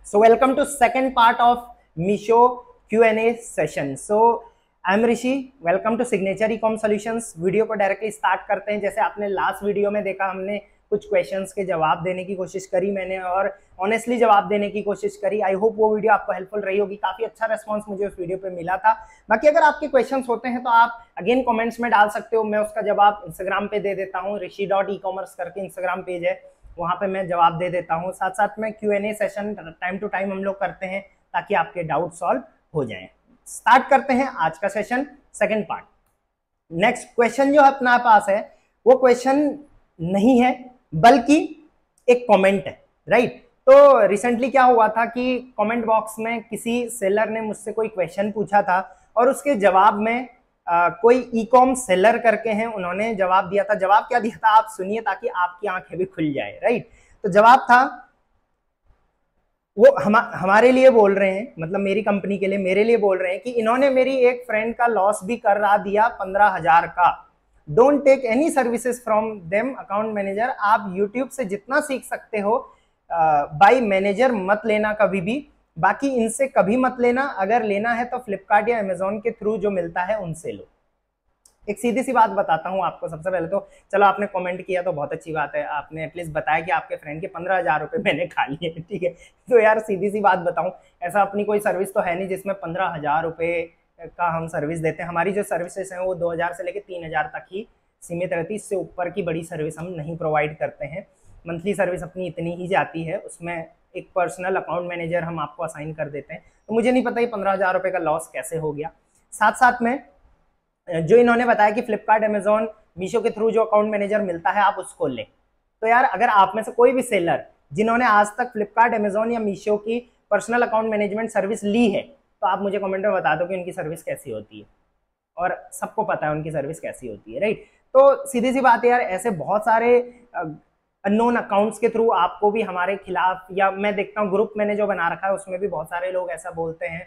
So welcome to second part of Misho Q&A session. So I'm Rishi. Welcome to Signature Ecom Solutions. Video को directly start करते हैं। जैसे आपने last video में देखा, हमने कुछ क्वेश्चंस के जवाब देने की कोशिश करी मैंने और ऑनेस्टली जवाब देने की कोशिश करी। आई होप वो वीडियो आपको हेल्पफुल रही होगी। काफी अच्छा रेस्पॉन्स मुझे उस वीडियो पे मिला था। बाकी अगर आपके क्वेश्चंस होते हैं तो आप अगेन कमेंट्स में डाल सकते हो। मैं उसका जवाब इंस्टाग्राम पे दे देता हूँ। rishi.ecommerce करके इंस्टाग्राम पेज है, वहां पे मैं जवाब दे देता हूँ। साथ साथ में Q&A session time to time हम लोग करते हैं ताकि आपके डाउट सॉल्व हो जाएं। स्टार्ट करते हैं आज का session, second part. Next question जो अपना पास है वो क्वेश्चन नहीं है बल्कि एक कमेंट है, राइट। तो रिसेंटली क्या हुआ था कि कमेंट बॉक्स में किसी सेलर ने मुझसे कोई क्वेश्चन पूछा था और उसके जवाब में कोई ई कॉम सेलर करके हैं, उन्होंने जवाब दिया था। जवाब क्या दिया था आप सुनिए ताकि आपकी आंखें भी खुल जाए, राइट। तो जवाब था, वो हमारे लिए बोल रहे हैं, मतलब मेरी कंपनी के लिए, मेरे लिए बोल रहे हैं कि इन्होंने मेरी एक फ्रेंड का लॉस भी करा दिया 15,000 का। Don't take any services from them account manager. आप यूट्यूब से जितना सीख सकते हो बाय मैनेजर मत लेना कभी भी, बाकी इनसे कभी मत लेना। अगर लेना है तो फ्लिपकार्ट या अमेजोन के थ्रू जो मिलता है उनसे लो। एक सीधी सी बात बताता हूं आपको। सबसे पहले तो चलो, आपने कमेंट किया तो बहुत अच्छी बात है, आपने एटलीस्ट बताया कि आपके फ्रेंड के 15,000 रुपए मैंने खा लिए, ठीक है। तो यार सीधी सी बात बताऊं, ऐसा अपनी कोई सर्विस तो है नहीं जिसमें 15,000 रुपए का हम सर्विस देते हैं। हमारी जो सर्विसेज हैं वो 2,000 से लेकर 3,000 तक ही सीमित रहती है। इससे ऊपर की बड़ी सर्विस हम नहीं प्रोवाइड करते हैं। मंथली सर्विस अपनी इतनी ही जाती है, उसमें एक पर्सनल अकाउंट मैनेजर हम आपको असाइन कर देते हैं। तो मुझे नहीं पता ये 15,000 रुपए का लॉस कैसे हो गया। साथ साथ में जो इन्होंने बताया कि फ्लिपकार्ट, अमेजोन, मीशो के थ्रू जो अकाउंट मैनेजर मिलता है आप उसको लें। तो यार अगर आप में से कोई भी सेलर जिन्होंने आज तक फ्लिपकार्ट, अमेजोन या मीशो की पर्सनल अकाउंट मैनेजमेंट सर्विस ली है तो आप मुझे कमेंट में बता दो कि उनकी सर्विस कैसी होती है। और सबको पता है उनकी सर्विस कैसी होती है, राइट। तो सीधी सी बात है यार, ऐसे बहुत सारे अननोन अकाउंट्स के थ्रू आपको भी हमारे खिलाफ, या मैं देखता हूँ ग्रुप मैंने जो बना रखा है उसमें भी बहुत सारे लोग ऐसा बोलते हैं।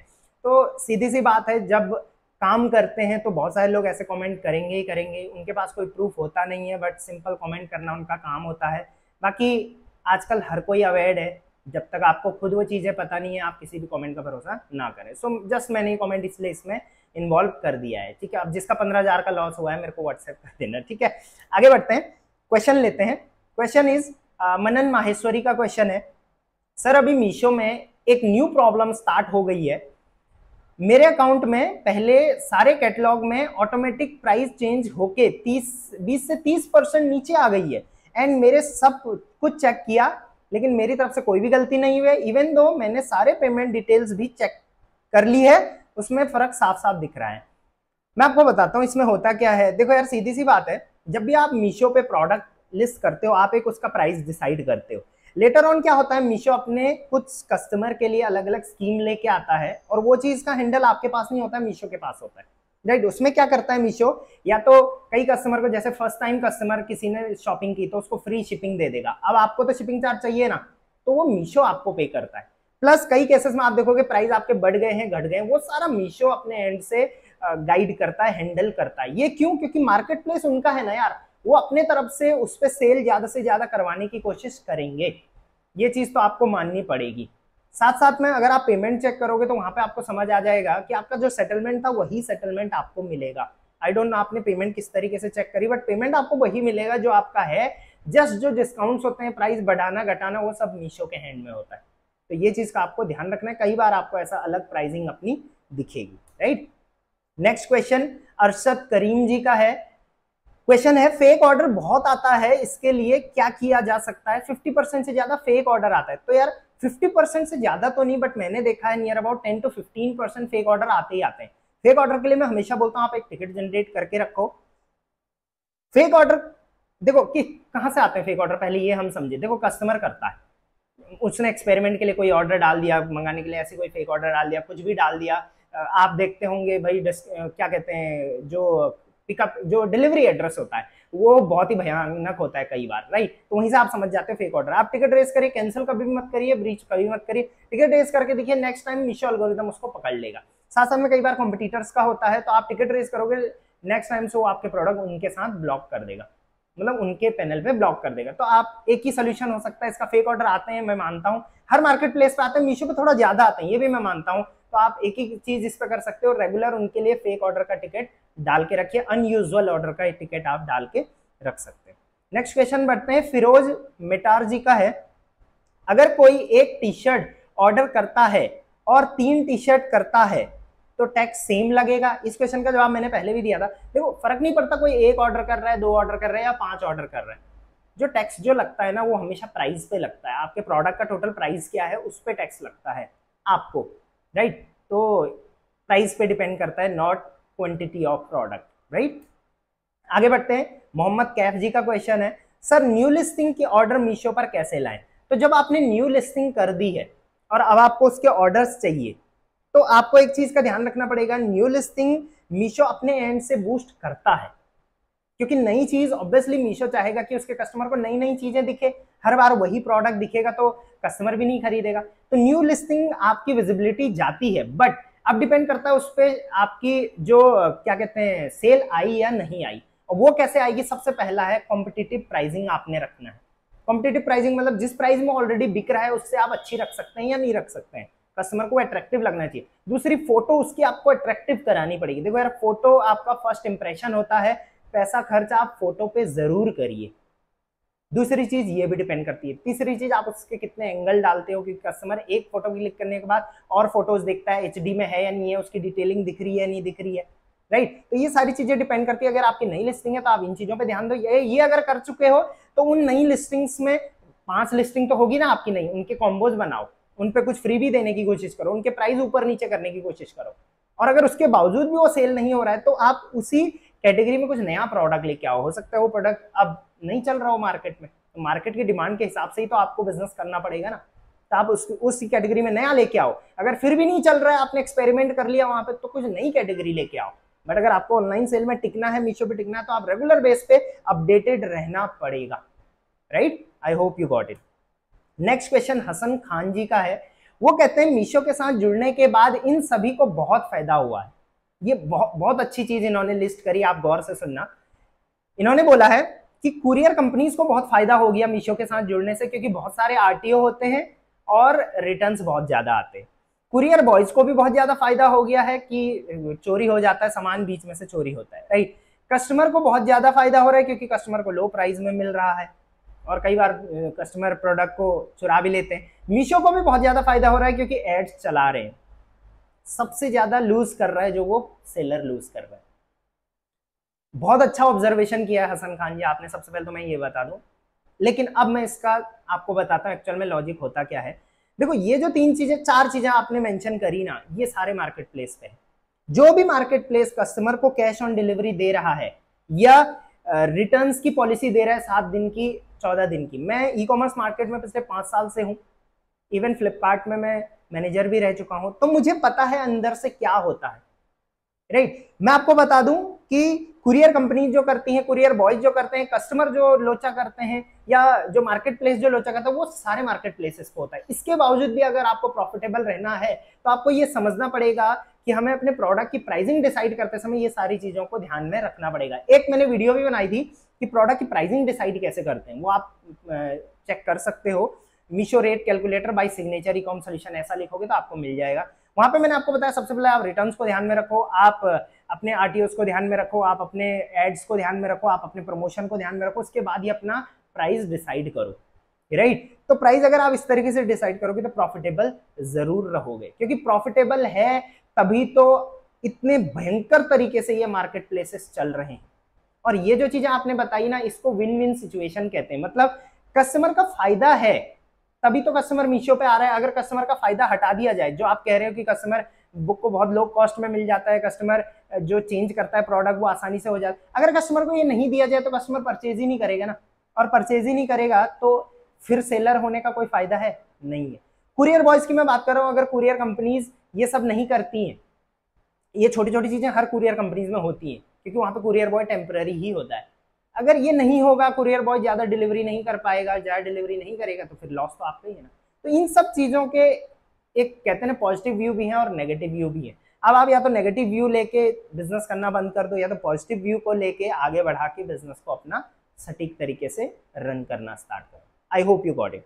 तो सीधी सी बात है, जब काम करते हैं तो बहुत सारे लोग ऐसे कमेंट करेंगे ही करेंगे। उनके पास कोई प्रूफ होता नहीं है, बट सिंपल कमेंट करना उनका काम होता है। बाकी आजकल हर कोई अवेयर है, जब तक आपको खुद वो चीजें पता नहीं है आप किसी भी कमेंट का भरोसा ना करें। सो जस्ट मैंने ये कमेंट इसलिए इसमें इन्वॉल्व कर दिया है, ठीक है। अब जिसका 15,000 का लॉस हुआ है मेरे को व्हाट्सएप कर देना, ठीक है। आगे बढ़ते हैं, क्वेश्चन लेते हैं। क्वेश्चन इज मनन माहेश्वरी का क्वेश्चन है, सर अभी मीशो में एक न्यू प्रॉब्लम स्टार्ट हो गई है। मेरे अकाउंट में पहले सारे कैटलॉग में ऑटोमेटिक प्राइस चेंज होके 20 से 30% नीचे आ गई है एंड मेरे सब कुछ चेक किया लेकिन मेरी तरफ से कोई भी गलती नहीं हुई है। इवन दो मैंने सारे पेमेंट डिटेल्स भी चेक कर ली है, उसमें फर्क साफ साफ दिख रहा है। मैं आपको बताता हूँ इसमें होता क्या है। देखो यार सीधी सी बात है, जब भी आप मीशो पे प्रोडक्ट लिस्ट करते हो आप एक उसका प्राइस डिसाइड करते हो। लेटर ऑन क्या होता है, मीशो अपने कुछ कस्टमर के लिए अलग अलग स्कीम लेके आता है और वो चीज का हैंडल आपके पास नहीं होता है, मीशो के पास होता है, राइट। उसमें क्या करता है मीशो, या तो कई कस्टमर को, जैसे फर्स्ट टाइम कस्टमर किसी ने शॉपिंग की तो उसको फ्री शिपिंग दे देगा। अब आपको तो शिपिंग चार्ज चाहिए ना, तो वो मीशो आपको पे करता है। प्लस कई केसेस में आप देखोगे प्राइस आपके बढ़ गए हैं, घट गए हैं, वो सारा मीशो अपने एंड से गाइड करता है, हैंडल करता है। ये क्यों? क्योंकि मार्केट प्लेस उनका है ना यार, वो अपने तरफ से उस पर सेल ज्यादा से ज्यादा करवाने की कोशिश करेंगे। ये चीज तो आपको माननी पड़ेगी। साथ साथ में अगर आप पेमेंट चेक करोगे तो वहां पे आपको समझ आ जाएगा कि आपका जो सेटलमेंट था वही सेटलमेंट आपको मिलेगा। आई डोंट नो आपने पेमेंट किस तरीके से चेक करी, बट पेमेंट आपको वही मिलेगा जो आपका है। जस्ट जो डिस्काउंट्स होते हैं, प्राइस बढ़ाना घटाना, वो सब मीशो के हैंड में होता है। तो ये चीज का आपको ध्यान रखना है, कई बार आपको ऐसा अलग प्राइसिंग अपनी दिखेगी, राइट। नेक्स्ट क्वेश्चन अरशद करीम जी का है। क्वेश्चन है, फेक ऑर्डर बहुत आता है, इसके लिए क्या किया जा सकता है? 50% से ज्यादा फेक ऑर्डर आता है। तो यार 50% से ज्यादा तो नहीं, बट मैंने देखा है near about 10 to 15% fake order आते ही आते हैं। फेक ऑर्डर के लिए मैं हमेशा बोलता हूं आप एक टिकट जनरेट करके रखो। फेक ऑर्डर देखो कि कहां से आते हैं फेक ऑर्डर, पहले ये हम समझे। देखो कस्टमर करता है, उसने एक्सपेरिमेंट के लिए कोई ऑर्डर डाल दिया, मंगाने के लिए ऐसी कोई फेक ऑर्डर डाल दिया, कुछ भी डाल दिया। आप देखते होंगे भाई, क्या कहते हैं, जो पिकअप, जो डिलीवरी एड्रेस होता है वो बहुत ही भयानक होता है कई बार, राइट। तो वहीं से आप समझ जाते हो फेक ऑर्डर। आप टिकट रेस करिए, कैंसिल कभी भी मत करिए, ब्रीच कभी मत करिए, टिकट रेस करके देखिए, नेक्स्ट टाइम मीशो एल्गोरिथम उसको पकड़ लेगा। साथ साथ में कई बार कॉम्पिटिटर्स का होता है, तो आप टिकट रेस करोगे, नेक्स्ट टाइम से वो आपके प्रोडक्ट उनके साथ ब्लॉक कर देगा। मतलब उनके पैनल पे ब्लॉक कर देगा। तो आप एक ही सोल्यूशन हो सकता है इसका, फेक ऑर्डर आते हैं मैं मानता हूँ, हर मार्केट प्लेस पे आते हैं, मीशो पे थोड़ा ज्यादा आते हैं ये भी मैं मानता हूँ। तो आप एक ही चीज इस पे कर सकते हो, रेगुलर उनके लिए फेक ऑर्डर का टिकट डाल के रखिए, अनयूजुअल ऑर्डर का टिकट आप डाल के रख सकते हैं। नेक्स्ट क्वेश्चन बढ़ते हैं, फिरोज मिटार जी का है, अगर कोई एक टी शर्ट ऑर्डर करता है और 3 टी शर्ट करता है तो टैक्स सेम लगेगा? इस क्वेश्चन का जवाब मैंने पहले भी दिया था। देखो फर्क नहीं पड़ता कोई एक ऑर्डर कर रहा है, 2 ऑर्डर कर रहा है या 5 ऑर्डर कर रहा है, जो टैक्स जो लगता है ना वो हमेशा प्राइस पे लगता है, आपके प्रोडक्ट का टोटल प्राइस क्या है उस पर टैक्स लगता है आपको, राइट? तो प्राइस पे डिपेंड करता है, not quantity of product, right? आगे बढ़ते हैं, मोहम्मद कैफ जी का क्वेश्चन है, सर न्यू लिस्टिंग की ऑर्डर मीशो पर कैसे लाएं? तो जब आपने न्यू लिस्टिंग कर दी है और अब आपको उसके ऑर्डर्स चाहिए, तो आपको एक चीज का ध्यान रखना पड़ेगा, न्यू लिस्टिंग मीशो अपने एंड से बूस्ट करता है, क्योंकि नई चीज ऑब्वियसली मीशो चाहेगा कि उसके कस्टमर को नई नई चीजें दिखे, हर बार वही प्रोडक्ट दिखेगा तो कस्टमर भी नहीं खरीदेगा। तो न्यू लिस्टिंग आपकी विजिबिलिटी जाती है, बट अब डिपेंड करता है उस पर आपकी जो क्या कहते हैं सेल आई या नहीं आई, और वो कैसे आएगी? सबसे पहला है कॉम्पिटिटिव प्राइसिंग आपने रखना है। कॉम्पिटिटिव प्राइसिंग मतलब जिस प्राइस में ऑलरेडी बिक रहा है उससे आप अच्छी रख सकते हैं या नहीं रख सकते हैं, कस्टमर को अट्रैक्टिव लगना चाहिए। दूसरी, फोटो उसकी आपको अट्रैक्टिव करानी पड़ेगी। देखो यार, फोटो आपका फर्स्ट इंप्रेशन होता है, पैसा खर्च आप फोटो पे जरूर करिए। दूसरी चीज ये भी डिपेंड करती है। तीसरी चीज, आप उसके कितने एंगल डालते हो, क्योंकि कस्टमर एक फोटो क्लिक करने के बाद और फोटोज देखता है, एचडी में है या नहीं है, उसकी डिटेलिंग दिख रही है नहीं दिख रही है, राइट? तो ये सारी चीजें डिपेंड करती है। अगर आपकी नई लिस्टिंग है तो आप इन चीजों पे ध्यान दो। ये अगर कर चुके हो तो उन नई लिस्टिंग्स में 5 लिस्टिंग तो होगी ना आपकी नई, उनके कॉम्बोज बनाओ, उन पे कुछ फ्री भी देने की कोशिश करो, उनके प्राइस ऊपर नीचे करने की कोशिश करो। और अगर उसके बावजूद भी वो सेल नहीं हो रहा है तो आप उसी कैटेगरी में कुछ नया प्रोडक्ट लेके आओ। हो सकता है वो प्रोडक्ट अब नहीं चल रहा हो मार्केट में, तो मार्केट की डिमांड के हिसाब से ही तो आपको बिजनेस करना पड़ेगा ना। तो आप उस कैटेगरी में नया लेके आओ। अगर फिर भी नहीं चल रहा है, आपने एक्सपेरिमेंट कर लिया वहां पे, तो कुछ नई कैटेगरी लेके आओ। बट अगर आपको ऑनलाइन सेल में टिकना है, मीशो पे टिकना है, तो आप रेगुलर बेस पे अपडेटेड रहना पड़ेगा, right? I hope you got it. Next question Hasan Khan ji का है, वो कहते हैं मीशो के साथ जुड़ने के बाद इन सभी को बहुत फायदा हुआ है। ये बहुत अच्छी चीज इन्होंने लिस्ट करी, आप गौर से सुनना। इन्होंने बोला है कि कुरियर कंपनीज को बहुत फायदा हो गया मीशो के साथ जुड़ने से, क्योंकि बहुत सारे आरटीओ होते हैं और रिटर्न्स बहुत ज्यादा आते हैं। कुरियर बॉयज को भी बहुत ज्यादा फायदा हो गया है कि चोरी हो जाता है, सामान बीच में से चोरी होता है, राइट? कस्टमर को बहुत ज्यादा फायदा हो रहा है क्योंकि कस्टमर को लो प्राइस में मिल रहा है, और कई बार कस्टमर प्रोडक्ट को चुरा भी लेते हैं। मीशो को भी बहुत ज्यादा फायदा हो रहा है क्योंकि एड्स चला रहे हैं। सबसे ज्यादा लूज कर रहा है जो वो सेलर लूज कर रहा है। बहुत अच्छा ऑब्जर्वेशन किया है हसन खान जी आपने, सबसे पहले तो मैं ये बता दूं, लेकिन अब मैं इसका आपको बताता हूं एक्चुअल में लॉजिक होता क्या है। देखो ये जो 4 चीजें आपने मेंशन करी ना, ये सारे मार्केट प्लेस पे है। जो भी मार्केट प्लेस कस्टमर को कैश ऑन डिलीवरी दे रहा है या रिटर्न्स की पॉलिसी दे रहा है 7 दिन की, 14 दिन की। मैं ई कॉमर्स मार्केट में पिछले 5 साल से हूँ, इवन फ्लिपकार्ट में मैं मैनेजर भी रह चुका हूं, तो मुझे पता है अंदर से क्या होता है, राइट? मैं आपको बता दूं कि कुरियर कंपनी जो करती हैं, कुरियर बॉयज जो करते हैं, कस्टमर जो लोचा करते हैं, या जो मार्केट प्लेस जो लोचा करता है, वो सारे मार्केट प्लेसेस पे होता है। इसके बावजूद भी अगर आपको प्रॉफिटेबल रहना है तो आपको ये समझना पड़ेगा कि हमें अपने प्रोडक्ट की प्राइसिंग डिसाइड करते समय ये सारी चीजों को ध्यान में रखना पड़ेगा। एक मैंने वीडियो भी बनाई थी कि प्रोडक्ट की प्राइसिंग डिसाइड कैसे करते हैं, वो आप चेक कर सकते हो। Meesho rate calculator by signature ecom solution ऐसा लिखोगे तो आपको मिल जाएगा। वहां पे मैंने आपको बताया सबसे पहले आप रिटर्न्स को ध्यान में रखो, आप अपने आरटीओस को ध्यान में रखो, आप अपने एड्स को ध्यान में रखो, आप अपने प्रमोशन को ध्यान में रखो, उसके बाद ही अपना प्राइस डिसाइड करो, राइट? तो प्राइस अगर आप इस तरीके से डिसाइड करोगे तो प्रॉफिटेबल जरूर रहोगे, क्योंकि प्रॉफिटेबल है तभी तो इतने भयंकर तरीके से ये मार्केट प्लेसेस चल रहे हैं। और ये जो चीजें आपने बताई ना, इसको विन विन सिचुएशन कहते हैं। मतलब कस्टमर का फायदा है तभी तो कस्टमर मीशो पे आ रहा है। अगर कस्टमर का फायदा हटा दिया जाए, जो आप कह रहे हो कि कस्टमर बुक को बहुत लो कॉस्ट में मिल जाता है, कस्टमर जो चेंज करता है प्रोडक्ट वो आसानी से हो जाता है, अगर कस्टमर को ये नहीं दिया जाए तो कस्टमर परचेज ही नहीं करेगा ना, और परचेज ही नहीं करेगा तो फिर सेलर होने का कोई फायदा है नहीं है। कुरियर बॉयज की मैं बात कर रहा हूँ, अगर कुरियर कंपनीज ये सब नहीं करती हैं, ये छोटी छोटी चीजें हर कुरियर कंपनीज में होती हैं, क्योंकि वहां पे कुरियर बॉय टेम्पररी ही होता है। अगर ये नहीं होगा, कुरियर बॉय ज्यादा डिलीवरी नहीं कर पाएगा, ज्यादा डिलीवरी नहीं करेगा, तो फिर लॉस तो आपका ही है ना। तो इन सब चीजों के एक कहते हैं ना पॉजिटिव व्यू भी है और नेगेटिव व्यू भी है। अब आप या तो नेगेटिव व्यू लेके बिजनेस करना बंद कर दो, या तो पॉजिटिव व्यू को लेके आगे बढ़ा के बिजनेस को अपना सटीक तरीके से रन करना स्टार्ट करें। I hope you got it.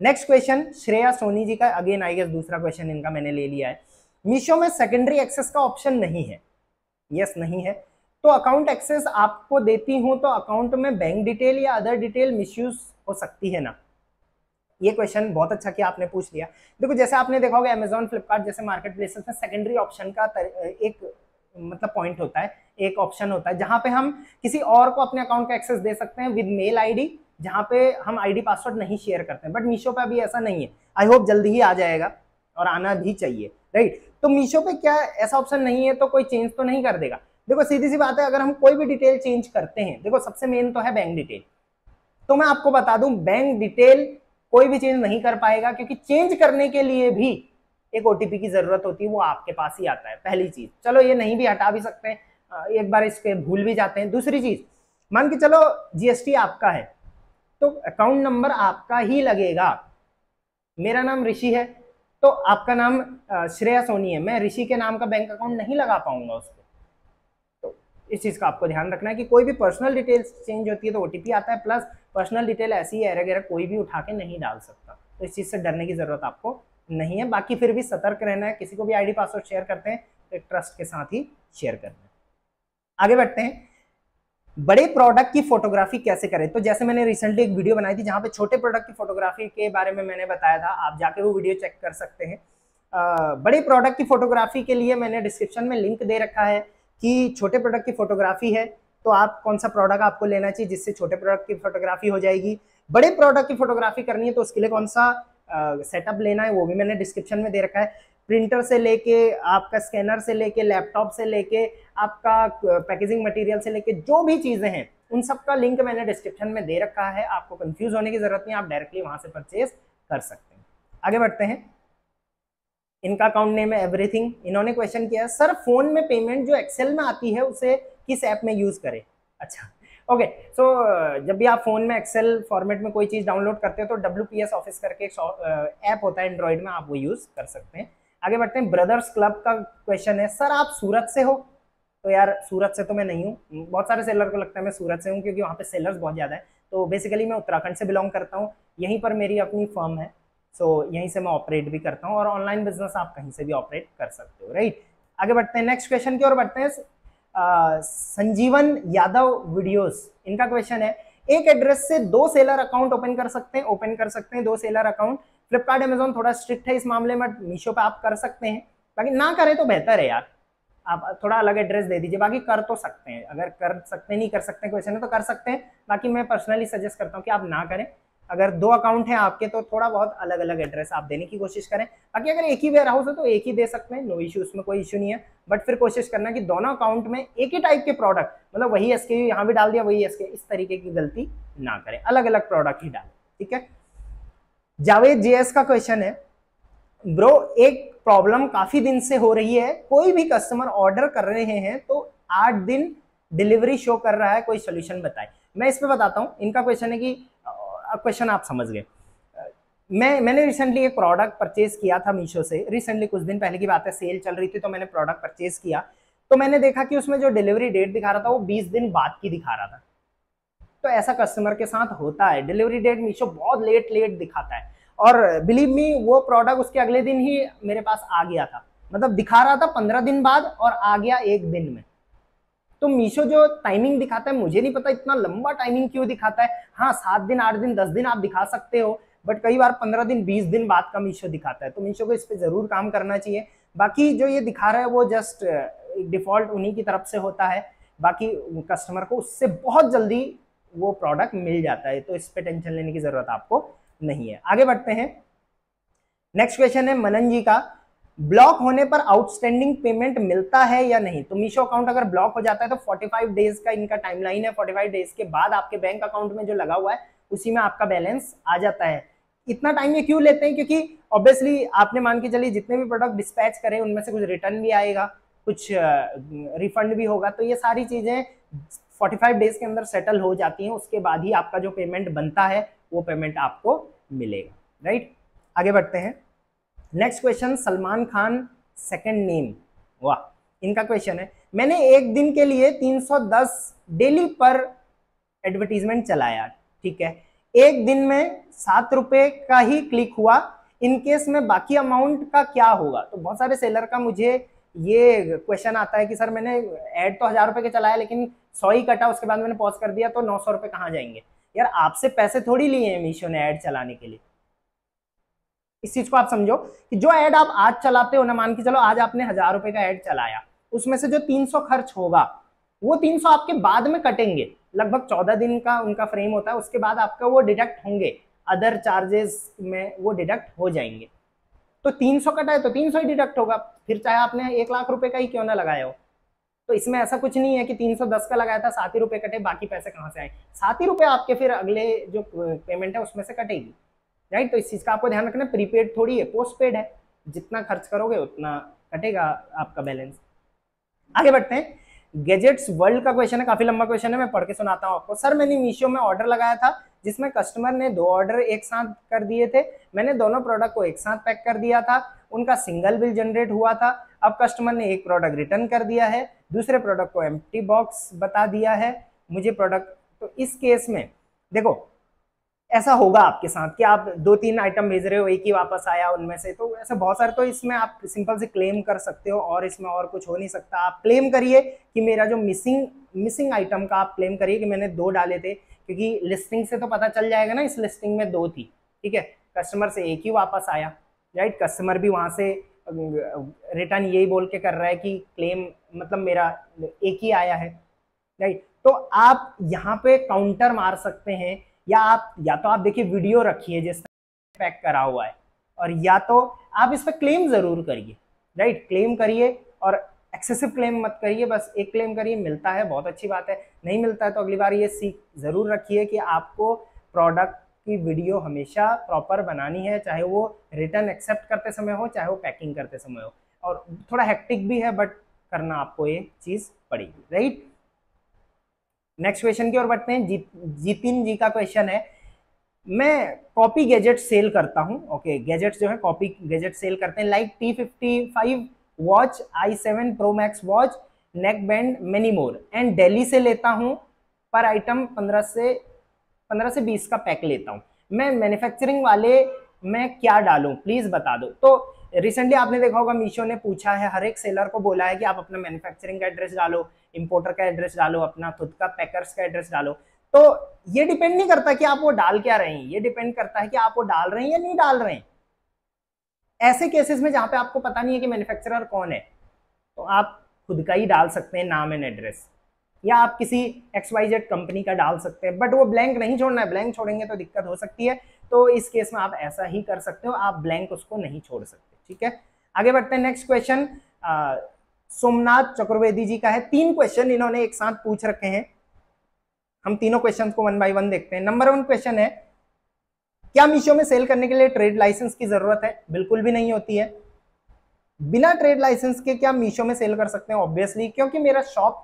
Next question Shreya Soni ji का, अगेन आई गेस दूसरा क्वेश्चन इनका मैंने ले लिया है। मीशो में सेकेंडरी एक्सेस का ऑप्शन नहीं है। यस नहीं है, तो अकाउंट एक्सेस आपको देती हूं तो अकाउंट में बैंक डिटेल या अदर डिटेल मिसयूज हो सकती है ना। ये क्वेश्चन बहुत अच्छा किया आपने पूछ लिया। देखो जैसे आपने देखा होगा अमेजॉन फ्लिपकार्ट जैसे मार्केट प्लेसेस में सेकेंडरी ऑप्शन का एक मतलब पॉइंट होता है, एक ऑप्शन होता है जहां पे हम किसी और को अपने अकाउंट का एक्सेस दे सकते हैं विद मेल आईडी, जहां पे हम आईडी पासवर्ड नहीं शेयर करते हैं। बट मीशो पे अभी ऐसा नहीं है, आई होप जल्दी ही आ जाएगा और आना भी चाहिए, राइट। तो मीशो पे क्या ऐसा ऑप्शन नहीं है तो कोई चेंज तो नहीं कर देगा। देखो सीधी सी बात है, अगर हम कोई भी डिटेल चेंज करते हैं, देखो सबसे मेन तो है बैंक डिटेल, तो मैं आपको बता दूं बैंक डिटेल कोई भी चेंज नहीं कर पाएगा, क्योंकि चेंज करने के लिए भी एक ओटीपी की जरूरत होती है, वो आपके पास ही आता है। पहली चीज, चलो ये नहीं भी हटा भी सकते हैं, एक बार इसके भूल भी जाते हैं। दूसरी चीज, मान के चलो जीएसटी आपका है तो अकाउंट नंबर आपका ही लगेगा। मेरा नाम ऋषि है तो आपका नाम श्रेया सोनी है, मैं ऋषि के नाम का बैंक अकाउंट नहीं लगा पाऊंगा उस पर। तो इस चीज का आपको ध्यान रखना है कि कोई भी पर्सनल डिटेल्स चेंज होती है तो ओटीपी आता है, प्लस पर्सनल डिटेल ऐसी है वगैरह कोई भी उठा के नहीं डाल सकता। तो इस चीज से डरने की जरूरत आपको नहीं है। बाकी फिर भी सतर्क रहना है, किसी को भी आईडी पासवर्ड शेयर करते हैं तो ट्रस्ट के साथ ही शेयर करना है। आगे बढ़ते हैं, बड़े प्रोडक्ट की फोटोग्राफी कैसे करें। तो जैसे मैंने रिसेंटली एक वीडियो बनाई थी जहां पे छोटे प्रोडक्ट की फोटोग्राफी के बारे में मैंने बताया था, आप जाके वो वीडियो चेक कर सकते हैं। बड़े प्रोडक्ट की फोटोग्राफी के लिए मैंने डिस्क्रिप्शन में लिंक दे रखा है कि छोटे प्रोडक्ट की फोटोग्राफी है तो आप कौन सा प्रोडक्ट आपको लेना चाहिए जिससे छोटे प्रोडक्ट की फोटोग्राफी हो जाएगी। बड़े प्रोडक्ट की फोटोग्राफी करनी है तो उसके लिए कौन सा सेटअप लेना है वो भी मैंने डिस्क्रिप्शन में दे रखा है। प्रिंटर से लेके आपका स्कैनर से लेके लैपटॉप से लेके आपका पैकेजिंग मटेरियल से लेके जो भी चीजें हैं उन सब का लिंक मैंने डिस्क्रिप्शन में दे रखा है। आपको कंफ्यूज होने की जरूरत नहीं, आप डायरेक्टली वहां से परचेज कर सकते हैं। आगे बढ़ते हैं, इनका अकाउंट नेम है एवरीथिंग। इन्होंने क्वेश्चन किया, सर फोन में पेमेंट जो एक्सेल में आती है उसे किस ऐप में यूज करें। अच्छा ओके, सो जब भी आप फोन में एक्सेल फॉर्मेट में कोई चीज डाउनलोड करते हो तो WPS ऑफिस करके एक ऐप होता है एंड्रॉइड में, आप वो यूज कर सकते हैं। आगे बढ़ते हैं, ब्रदर्स क्लब का क्वेश्चन है, सर आप सूरत से हो। तो यार सूरत से तो मैं नहीं हूँ, बहुत सारे सेलर को लगता है मैं सूरत से हूँ क्योंकि वहाँ पे सेलर्स बहुत ज्यादा है। तो बेसिकली मैं उत्तराखंड से बिलोंग करता हूँ, यहीं पर मेरी अपनी फर्म है, सो यहीं से मैं ऑपरेट भी करता हूँ और ऑनलाइन बिजनेस आप कहीं से भी ऑपरेट कर सकते हो, राइट। आगे बढ़ते हैं, नेक्स्ट क्वेश्चन की ओर बढ़ते हैं। संजीवन यादव वीडियोस, इनका क्वेश्चन है, एक एड्रेस से 2 सेलर अकाउंट ओपन कर सकते हैं 2 सेलर अकाउंट। फ्लिपकार्ट अमेजॉन थोड़ा स्ट्रिक्ट है इस मामले में, मीशो पे आप कर सकते हैं, बाकी ना करें तो बेहतर है यार, आप थोड़ा अलग एड्रेस दे दीजिए। बाकी कर तो सकते हैं, अगर कर सकते नहीं कर सकते क्वेश्चन है तो कर सकते हैं, बाकी मैं पर्सनली सजेस्ट करता हूँ कि आप ना करें। अगर 2 अकाउंट हैं आपके तो थोड़ा बहुत अलग अलग एड्रेस आप देने की कोशिश करें। बाकी अगर एक ही वेयर हाउस है तो एक ही दे सकते हैं, नो इशू, उसमें कोई इशू नहीं है। बट फिर कोशिश करना कि दोनों अकाउंट में एक ही टाइप के प्रोडक्ट, मतलब वही SKU यहाँ भी डाल दिया वही SKU, इस तरीके की गलती ना करें, अलग अलग प्रोडक्ट ही डालें, ठीक है। जावेद JS का क्वेश्चन है, ब्रो एक प्रॉब्लम काफी दिन से हो रही है, कोई भी कस्टमर ऑर्डर कर रहे हैं तो 8 दिन डिलीवरी शो कर रहा है, कोई सोल्यूशन बताए। मैं इस पे बताता हूँ। इनका क्वेश्चन है कि क्वेश्चन आप समझ गए, मैंने रिसेंटली एक प्रोडक्ट परचेज किया था मीशो से, रिसेंटली कुछ दिन पहले की बात है, सेल चल रही थी तो मैंने प्रोडक्ट परचेज किया। तो मैंने देखा कि उसमें जो डिलीवरी डेट दिखा रहा था वो 20 दिन बाद की दिखा रहा था। तो ऐसा कस्टमर के साथ होता है, डिलीवरी डेट मीशो बहुत लेट दिखाता है, और बिलीव मी वो प्रोडक्ट उसके अगले दिन ही मेरे पास आ गया था, मतलब दिखा रहा था 15 दिन बाद और आ गया 1 दिन में। तो मीशो जो टाइमिंग दिखाता है, मुझे नहीं पता इतना लंबा टाइमिंग क्यों दिखाता है। हाँ 7 दिन 8 दिन 10 दिन आप दिखा सकते हो, बट कई बार 15 दिन 20 दिन बाद का मीशो दिखाता है। तो मीशो को इस पे जरूर काम करना चाहिए। बाकी जो ये दिखा रहा है वो जस्ट डिफॉल्ट उन्हीं की तरफ से होता है, बाकी कस्टमर को उससे बहुत जल्दी वो प्रोडक्ट मिल जाता है, तो इस पे टेंशन लेने की जरूरत आपको नहीं है। आगे बढ़ते हैं, नेक्स्ट क्वेश्चन है मनन जी का, ब्लॉक होने पर आउटस्टैंडिंग पेमेंट मिलता है या नहीं। तो मीशो अकाउंट अगर ब्लॉक हो जाता है तो 45 डेज का इनका टाइमलाइन है, 45 डेज के बाद आपके बैंक अकाउंट में जो लगा हुआ है उसी में आपका बैलेंस आ जाता है। इतना टाइम ये क्यों लेते हैं, क्योंकि ऑब्वियसली आपने मान के चलिए जितने भी प्रोडक्ट डिस्पैच करें उनमें से कुछ रिटर्न भी आएगा, कुछ रिफंड भी होगा, तो ये सारी चीजें 45 डेज के अंदर सेटल हो जाती हैं, उसके बाद ही आपका जो पेमेंट बनता है वो पेमेंट आपको मिलेगा, राइट। आगे बढ़ते हैं, next question Salman Khan second name, वाह। इनका क्वेश्चन है, मैंने एक दिन के लिए 310 डेली पर एडवर्टीजमेंट चलाया, ठीक है, एक दिन में 7 रुपए का ही क्लिक हुआ, इन केस में बाकी अमाउंट का क्या होगा? तो बहुत सारे सेलर का मुझे ये क्वेश्चन आता है कि सर मैंने ऐड तो 1000 रुपए के चलाया लेकिन 100 ही कटा, उसके बाद मैंने पॉज कर दिया, तो 900 रुपए कहाँ जाएंगे? यार आपसे पैसे थोड़ी लिए हैं मीशो ने ऐड चलाने के लिए। इस चीज को आप समझो कि जो ऐड आप आज चलाते हो ना, मान के चलो आज आपने 1000 रुपए का ऐड चलाया, उसमें से जो 300 खर्च होगा वो 300 आपके बाद में कटेंगे, लगभग 14 दिन का उनका फ्रेम होता है, उसके बाद आपका वो डिडक्ट होंगे, अदर चार्जेस में वो डिडक्ट हो जाएंगे। तो 300 कटा है तो 300 ही डिडक्ट होगा, फिर चाहे आपने 1 लाख रुपए का ही क्यों ना लगाया हो। तो इसमें ऐसा कुछ नहीं है कि 310 का लगाया था 7 ही रुपए कटे, बाकी पैसे कहाँ से आए? 7 ही रुपए आपके फिर अगले जो पेमेंट है उसमें से कटेगी, राइट। तो इस चीज का आपको ध्यान रखना, प्रीपेड थोड़ी है, पोस्ट पेड है, जितना खर्च करोगे उतना कटेगा आपका बैलेंस। आगे बढ़ते हैं, गैजेट्स वर्ल्ड का क्वेश्चन है, काफी लंबा क्वेश्चन है, मैं पढ़ के सुनाता हूं आपको। सर मैंने मीशो में ऑर्डर लगाया था जिसमें कस्टमर ने 2 ऑर्डर एक साथ कर दिए थे, मैंने दोनों प्रोडक्ट को एक साथ पैक कर दिया था, उनका सिंगल बिल जनरेट हुआ था, अब कस्टमर ने एक प्रोडक्ट रिटर्न कर दिया है, दूसरे प्रोडक्ट को एम्प्टी बॉक्स बता दिया है मुझे प्रोडक्ट। तो इस केस में देखो ऐसा होगा आपके साथ कि आप 2-3 आइटम भेज रहे हो, एक ही वापस आया उनमें से, तो ऐसे बहुत सारे, तो इसमें आप सिंपल से क्लेम कर सकते हो और इसमें और कुछ हो नहीं सकता। आप क्लेम करिए कि मेरा जो मिसिंग आइटम का आप क्लेम करिए कि मैंने 2 डाले थे, क्योंकि लिस्टिंग से तो पता चल जाएगा ना, इस लिस्टिंग में 2 थी, ठीक है, कस्टमर से एक ही वापस आया, राइट। कस्टमर भी वहां से रिटर्न यही बोल के कर रहा है कि क्लेम मतलब मेरा एक ही आया है, राइट। तो आप यहाँ पे काउंटर मार सकते हैं, या तो आप देखिए वीडियो रखिए जिस पैक करा हुआ है, और या तो आप इस पर क्लेम जरूर करिए, राइट, क्लेम करिए और एक्सेसिव क्लेम मत करिए, बस एक क्लेम करिए, मिलता है बहुत अच्छी बात है, नहीं मिलता है तो अगली बार ये सीख जरूर रखिए कि आपको प्रोडक्ट की वीडियो हमेशा प्रॉपर बनानी है, चाहे वो रिटर्न एक्सेप्ट करते समय हो, चाहे वो पैकिंग करते समय हो। और थोड़ा हेक्टिक भी है बट करना आपको ये चीज पड़ेगी, राइट। नेक्स्ट क्वेश्चन की ओर बढ़ते हैं। जितिन जी का क्वेश्चन है, मैं कॉपी गैजेट सेल करता हूं, ओके, गैजेट्स जो है कॉपी गैजेट सेल करते हैं, like T55 watch, i7 Pro Max watch, neck band, many more, and Delhi से लेता हूं, पर आइटम 15 से 20 का पैक लेता हूं, मैं मैन्युफैक्चरिंग वाले में क्या डालूं प्लीज बता दो। तो रिसेंटली आपने देखा होगा मीशो ने पूछा है, हर एक सेलर को बोला है कि आप अपना मैन्युफैक्चरिंग का एड्रेस डालो, इंपोर्टर का एड्रेस डालो, अपना खुद का पैकर्स का एड्रेस डालो। तो ये डिपेंड नहीं करता कि आप वो डाल क्या रहे हैं, ये डिपेंड करता है कि आप वो डाल रहे हैं या नहीं डाल रहे हैं। ऐसे केसेस में जहां पे आपको पता नहीं है कि मैन्युफैक्चरर कौन है, तो आप खुद का ही डाल सकते हैं नाम एंड एड्रेस, या आप किसी XYZ कंपनी का डाल सकते हैं, बट वो ब्लैंक नहीं छोड़ना है, ब्लैंक छोड़ेंगे तो दिक्कत हो सकती है। तो इस केस में आप ऐसा ही कर सकते हो, आप ब्लैंक उसको नहीं छोड़ सकते, ठीक है। आगे बढ़ते हैं, नेक्स्ट क्वेश्चन सोमनाथ चतुर्वेदी जी का है। 3 क्वेश्चन इन्होंने एक साथ पूछ रखे हैं, हम तीनों क्वेश्चन को 1 बाय 1 देखते हैं। नंबर 1 क्वेश्चन है, क्या मीशो में सेल करने के लिए ट्रेड लाइसेंस की जरूरत है? बिल्कुल भी नहीं होती है। बिना ट्रेड लाइसेंस के क्या मीशो में सेल कर सकते हैं? ऑब्वियसली, क्योंकि मेरा शॉप,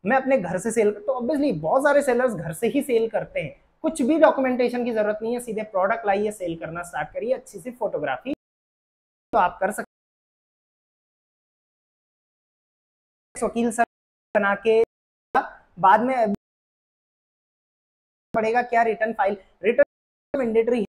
मैं अपने घर से सेल, तो ऑब्वियसली बहुत सारे सेलर्स घर से ही सेल करते हैं, कुछ भी डॉक्यूमेंटेशन की जरूरत नहीं है, सीधे प्रोडक्ट लाइए, सेल करना स्टार्ट करिए, अच्छी सी फोटोग्राफी तो आप कर सकते, वकील सर बना के बाद में पड़ेगा क्या, रिटर्न फाइल, रिटर्न मैंडेटरी